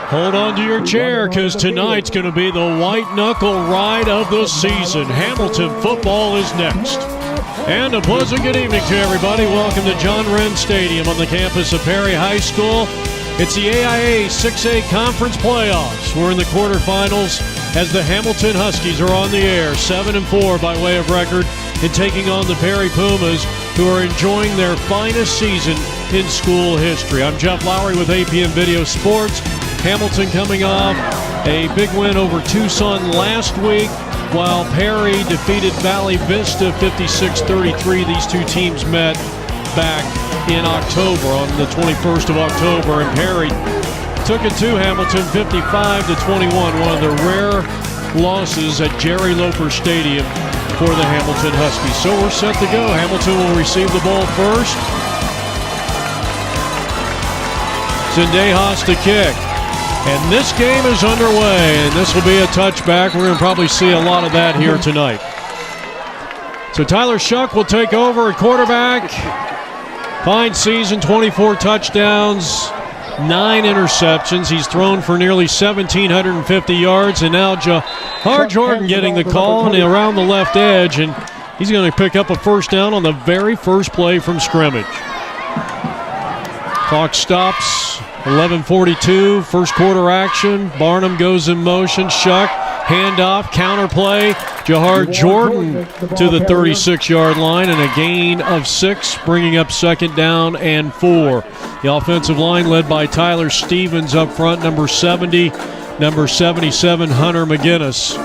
Hold on to your chair because tonight's going to be the white knuckle ride of the season. Hamilton football is next. And a pleasant good evening to everybody. Welcome to John Wren Stadium on the campus of Perry High School. It's the AIA 6A Conference Playoffs. We're in the quarterfinals as the Hamilton Huskies are on the air, 7-4 by way of record, and taking on the Perry Pumas, who are enjoying their finest season in school history. I'm Jeff Lowery with APN Video Sports. Hamilton coming off a big win over Tucson last week, while Perry defeated Valley Vista 56-33. These two teams met back in October, on the 21st of October, and Perry took it to Hamilton 55-21, one of the rare losses at Jerry Loper Stadium for the Hamilton Huskies. So we're set to go. Hamilton will receive the ball first. Zendejas to kick. And this game is underway, and this will be a touchback. We're going to probably see a lot of that here tonight. So Tyler Shuck will take over at quarterback. Fine season, 24 touchdowns, 9 interceptions. He's thrown for nearly 1,750 yards, and now Jahar Jordan getting the call and around the left edge, and he's going to pick up a first down on the very first play from scrimmage. Clock stops, 11:42, first quarter action. Barnum goes in motion. Shuck, handoff, counter play. Jahar Jordan to the 36-yard line and a gain of 6, bringing up second down and 4. The offensive line led by Tyler Stevens up front, number 70, number 77, Hunter McGinnis.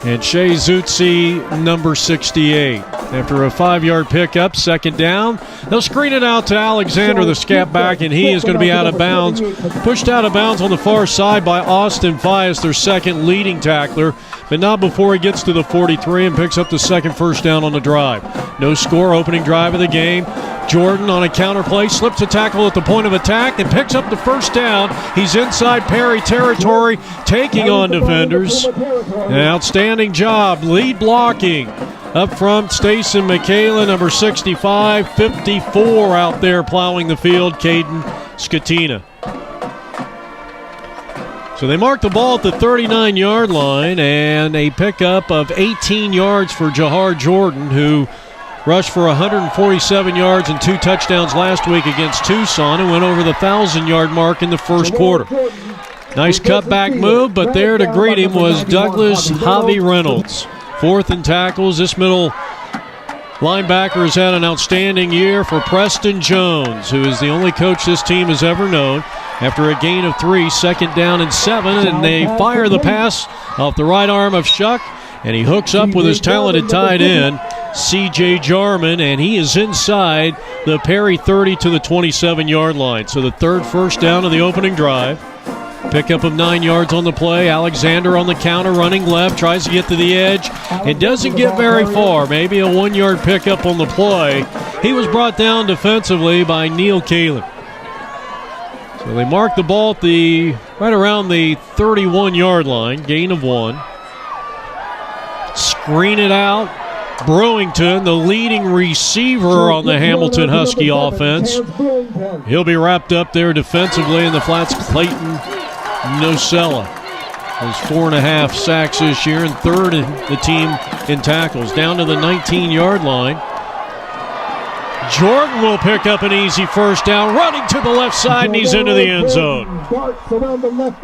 And Shea Zutzi, number 68. After a 5-yard pickup, second down, they'll screen it out to Alexander, the scat back, and he is going to be out of bounds. Pushed out of bounds on the far side by Austin Fias, their second leading tackler, but not before he gets to the 43 and picks up the second first down on the drive. No score, opening drive of the game. Jordan on a counter play, slips a tackle at the point of attack and picks up the first down. He's inside Perry territory, taking on defenders. An outstanding job, lead blocking. Up front, Stacey Michaela, number 65, 54 out there plowing the field, Caden Scatina. So they mark the ball at the 39-yard line, and a pickup of 18 yards for Jahar Jordan, who rushed for 147 yards and 2 touchdowns last week against Tucson and went over the 1,000-yard mark in the first quarter. Nice cutback move, but there to greet him was Douglas Javi Reynolds. Fourth in tackles. This middle linebacker has had an outstanding year for Preston Jones, who is the only coach this team has ever known. After a gain of 3, second down and 7, and they fire the pass off the right arm of Shuck, and he hooks up with his talented tight end, C.J. Jarman, and he is inside the Perry 30 to the 27-yard line. So the third first down of the opening drive. Pickup of 9 yards on the play. Alexander on the counter, running left, tries to get to the edge. It doesn't get very far. Maybe a 1-yard pickup on the play. He was brought down defensively by Neil Kalin. So they mark the ball at right around the 31-yard line, gain of 1. Screen it out. Brewington, the leading receiver on the Hamilton Husky offense. He'll be wrapped up there defensively in the flats. Clayton Nocella has 4.5 sacks this year and third in the team in tackles. Down to the 19-yard line. Jordan will pick up an easy first down, running to the left side, and he's into the end zone.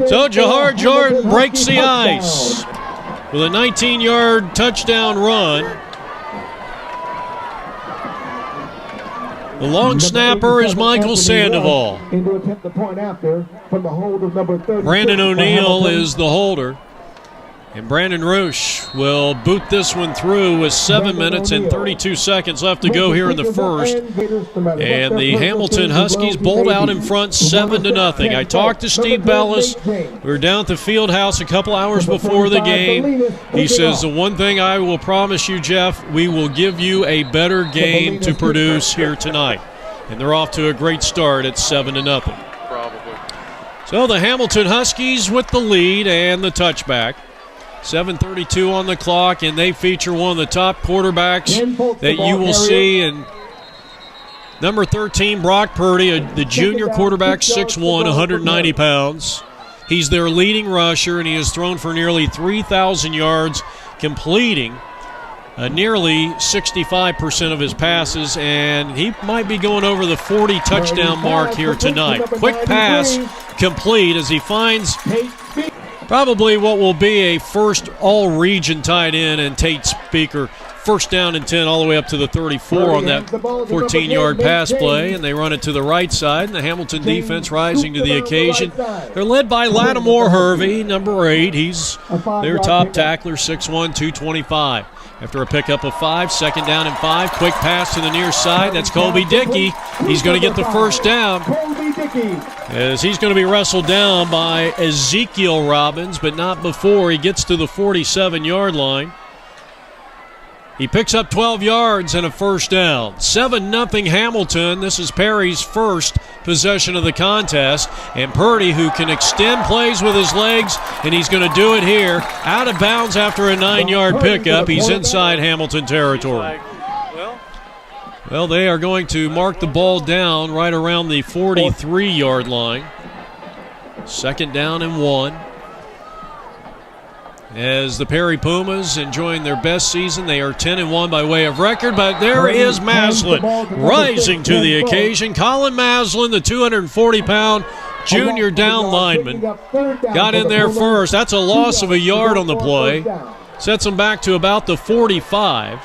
So Jahar Jordan breaks the ice with a 19-yard touchdown run. The long snapper is Michael Sandoval. Brandon O'Neill is the holder. And Brandon Roosh will boot this one through with 7 minutes and 32 seconds left to go here in the first. And the Hamilton Huskies bolt out in front 7-0. I talked to Steve Bellis. We were down at the field house a couple hours before the game. He says, the one thing I will promise you, Jeff, we will give you a better game to produce here tonight. And they're off to a great start at 7-0. Probably. So the Hamilton Huskies with the lead and the touchback. 7:32 on the clock, and they feature one of the top quarterbacks that you will see. And Number 13, Brock Purdy, the junior quarterback, 6'1", 190 pounds. He's their leading rusher, and he has thrown for nearly 3,000 yards, completing nearly 65% of his passes, and he might be going over the 40 touchdown mark here tonight. Quick pass complete as he finds probably what will be a first all-region tight end and Tate Speaker. First down and 10 all the way up to the 34 on that 14-yard pass play, and they run it to the right side, and the Hamilton defense rising to the occasion. They're led by Lattimore Hervey, number 8. He's their top tackler, 6'1", 225. After a pickup of 5, second down and 5, quick pass to the near side. That's Colby Dickey. He's going to get the first down as he's going to be wrestled down by Ezekiel Robbins, but not before he gets to the 47-yard line. He picks up 12 yards and a first down. 7-0 Hamilton. This is Perry's first possession of the contest. And Purdy, who can extend plays with his legs, and he's going to do it here. Out of bounds after a 9-yard pickup. He's inside Hamilton territory. Well, they are going to mark the ball down right around the 43-yard line. Second down and 1. As the Perry Pumas enjoying their best season, they are 10-1 by way of record, but there is Maslin rising to the occasion. Colin Maslin, the 240-pound junior down lineman, got in there first. That's a loss of a yard on the play. Sets them back to about the 45.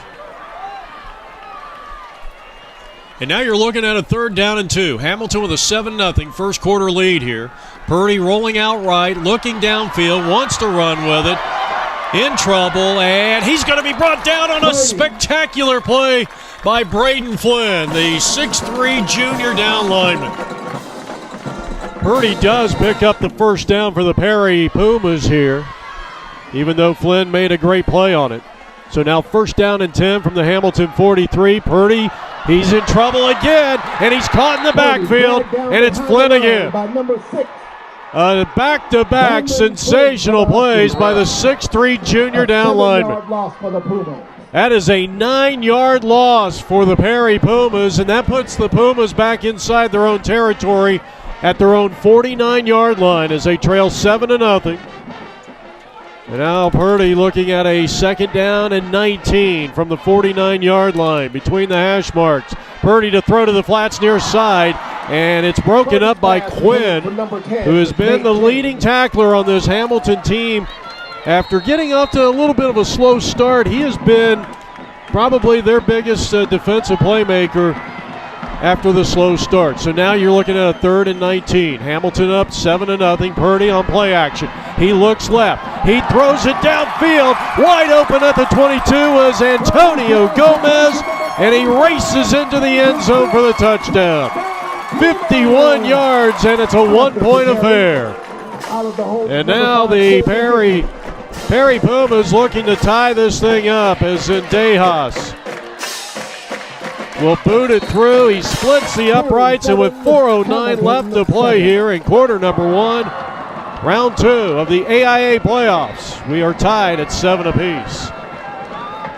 And now you're looking at a third down and 2. Hamilton with a 7-0 first quarter lead here. Purdy rolling out right, looking downfield, wants to run with it. In trouble, and he's going to be brought down on a spectacular play by Braden Flynn, the 6'3 junior down lineman. Purdy does pick up the first down for the Perry Pumas here, even though Flynn made a great play on it. So now first down and 10 from the Hamilton 43. Purdy, he's in trouble again, and he's caught in the backfield, and it's Flynn again. Back-to-back sensational plays by the 6'3 junior down lineman. That is a 9-yard loss for the Perry Pumas, and that puts the Pumas back inside their own territory at their own 49-yard line as they trail 7-0. And now Purdy looking at a second down and 19 from the 49-yard line between the hash marks. Purdy to throw to the flats near side, and it's broken up by Quinn, who has been the leading tackler on this Hamilton team. After getting off to a little bit of a slow start, he has been probably their biggest defensive playmaker after the slow start. So now you're looking at a third and 19. Hamilton up 7-0. Purdy on play action. He looks left. He throws it downfield. Wide open at the 22 was Antonio Gomez, and he races into the end zone for the touchdown. 51 yards, and it's a one-point affair. And now the Perry Pumas looking to tie this thing up as Zendejas will boot it through. He splits the uprights, and with 4:09 left to play here in quarter number 1, round 2 of the AIA playoffs, we are tied at 7 apiece.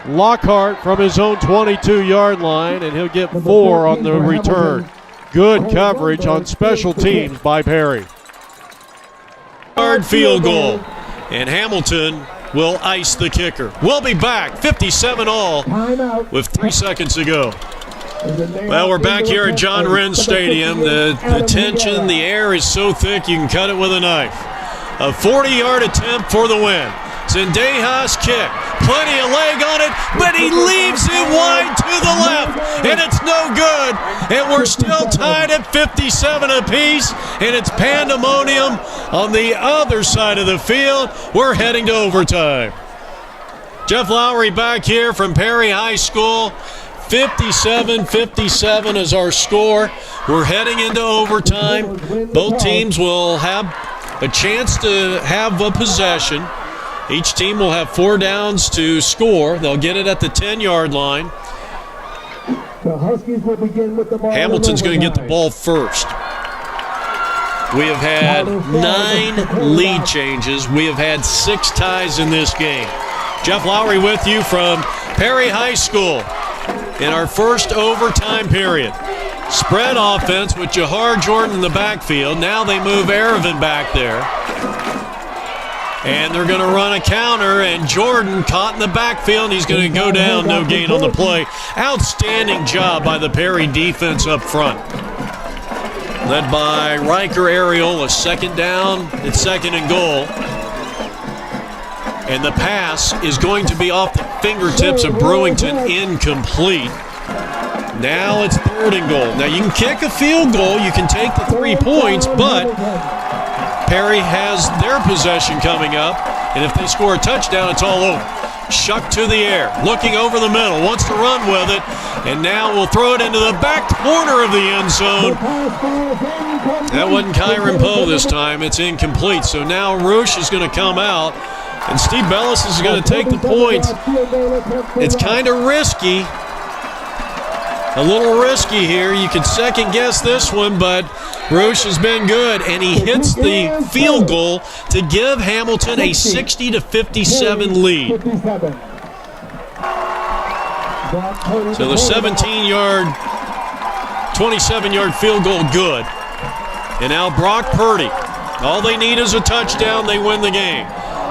Lockhart from his own 22-yard line, and he'll get 4 on the return. Good coverage on special teams by Perry. Hard field goal, and Hamilton will ice the kicker. We'll be back, 57 all, with 3 seconds to go. Well, we're back here at John Wren Stadium. The tension, the air is so thick you can cut it with a knife. A 40-yard attempt for the win. Zendejas kick, plenty of leg on it, but he leaves it wide to the left, and it's no good. And we're still tied at 57 apiece, and it's pandemonium on the other side of the field. We're heading to overtime. Jeff Lowry back here from Perry High School. 57-57 is our score. We're heading into overtime. Both teams will have a chance to have a possession. Each team will have 4 downs to score. They'll get it at the 10-yard line. The Huskies will begin with the ball. Hamilton's going to get the ball first. We have had 9 lead changes. We have had 6 ties in this game. Jeff Lowry with you from Perry High School in our first overtime period. Spread offense with Jahar Jordan in the backfield. Now they move Ervin back there. And they're going to run a counter, and Jordan caught in the backfield, and he's going to go down. No gain on the play. Outstanding job by the Perry defense up front. Led by Riker Ariola. Second down. It's second and goal. And the pass is going to be off the fingertips of Brewington, incomplete. Now it's third and goal. Now you can kick a field goal, you can take the 3 points, but Perry has their possession coming up, and if they score a touchdown, it's all over. Shuck to the air, looking over the middle, wants to run with it, and now we'll throw it into the back corner of the end zone. That wasn't Kyron Poe this time, it's incomplete. So now Roosh is going to come out, and Steve Bellis is going to take the points. It's kind of risky. A little risky here. You can second guess this one, but Roosh has been good, and he hits the field goal to give Hamilton a 60-57 lead. So the 17-yard, 27-yard field goal good. And now Brock Purdy. All they need is a touchdown. They win the game.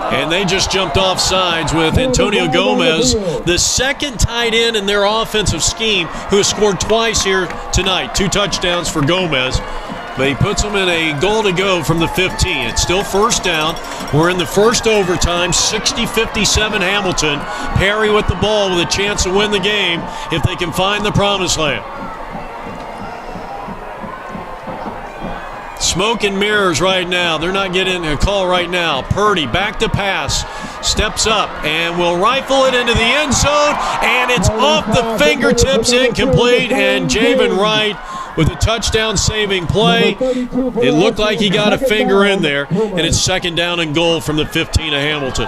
And they just jumped off sides with Antonio Gomez, the second tight end in their offensive scheme, who has scored twice here tonight. 2 touchdowns for Gomez. But he puts them in a goal to go from the 15. It's still first down. We're in the first overtime, 60-57 Hamilton. Perry with the ball with a chance to win the game if they can find the promised land. Smoke and mirrors right now. They're not getting a call right now. Purdy back to pass. Steps up and will rifle it into the end zone. And it's off the fingertips, incomplete. And Javen Wright with a touchdown-saving play. It looked like he got a finger in there. And it's second down and goal from the 15 of Hamilton.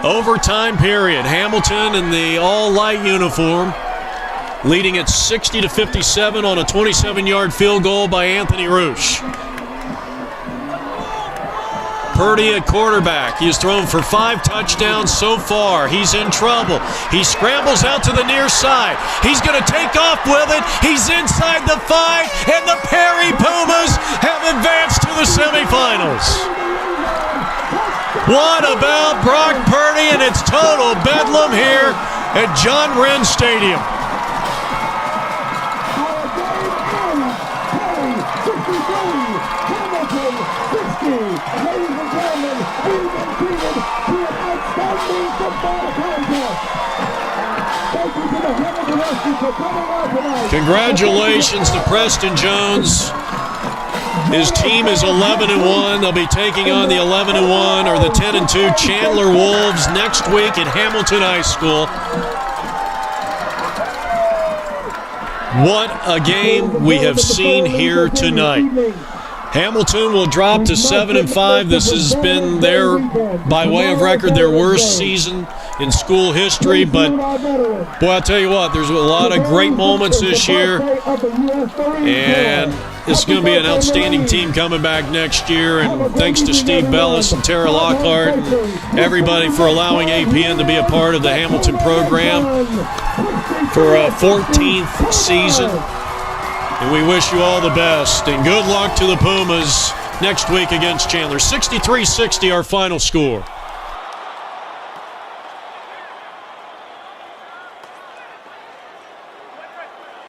Overtime period. Hamilton in the all-light uniform, leading at 60-57 on a 27-yard field goal by Anthony Roosh. Purdy at quarterback. He has thrown for 5 touchdowns so far. He's in trouble. He scrambles out to the near side. He's going to take off with it. He's inside the 5, and the Perry Pumas have advanced to the semifinals. What about Brock Purdy? And it's total bedlam here at John Wren Stadium. Congratulations to Preston Jones. His team is 11-1. They'll be taking on the 11-1 or the 10-2 Chandler Wolves next week at Hamilton High School. What a game we have seen here tonight. Hamilton will drop to 7-5. This has been their, by way of record, their worst season in school history. But, boy, I'll tell you what, there's a lot of great moments this year. And it's going to be an outstanding team coming back next year. And thanks to Steve Bellis and Tara Lockhart and everybody for allowing APN to be a part of the Hamilton program for a 14th season. And we wish you all the best. And good luck to the Pumas next week against Chandler. 63-60 our final score.